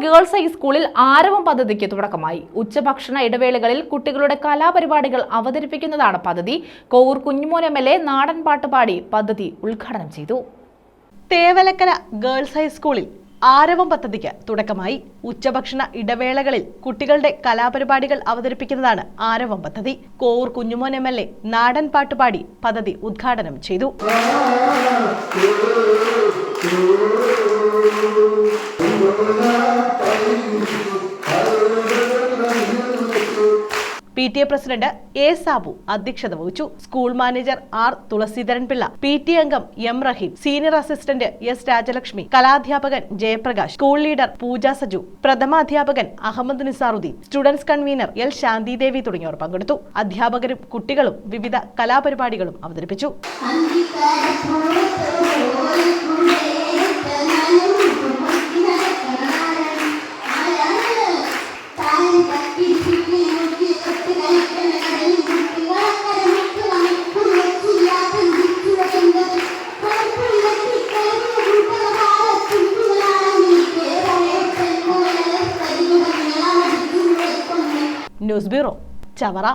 Girls ഹൈസ്കൂളിൽ ആരവം പദ്ധതിക്ക് തുടക്കമായി. ഉച്ചഭക്ഷണ ഇടവേളകളിൽ കുട്ടികളുടെ കലാപരിപാടികൾ അവതരിപ്പിക്കുന്നതാണ് പദ്ധതി. കോവൂർ കുഞ്ഞുമോൻ MLA നാടൻ പാട്ട് പാടി പദ്ധതി ഉദ്ഘാടനം ചെയ്തു. തേവലക്കര ഗേൾസ് ഹൈസ്കൂളിൽ ആരവം പദ്ധതിക്ക് തുടക്കമായി. ഉച്ചഭക്ഷണ ഇടവേളകളിൽ കുട്ടികളുടെ കലാപരിപാടികൾ അവതരിപ്പിക്കുന്നതാണ് ആരവം പദ്ധതി. കോവൂർ കുഞ്ഞുമോൻ MLA നാടൻ പാട്ട് പാടി പദ്ധതി ഉദ്ഘാടനം ചെയ്തു. PTA president A. സാബു അധ്യക്ഷത വഹിച്ചു. School manager R. Thulaseedharan Pillai, PTA അംഗം M. Raheem, senior assistant S. Rajalakshmi, കലാധ്യാപകൻ ജയപ്രകാശ്, സ്കൂൾ ലീഡർ പൂജ സജു, പ്രഥമാധ്യാപകൻ Ahammed Nizaruddin, students convener L. Shanthidevi തുടങ്ങിയവർ പങ്കെടുത്തു. അധ്യാപകരും കുട്ടികളും വിവിധ കലാപരിപാടികളും അവതരിപ്പിച്ചു. News bureau, Chavara.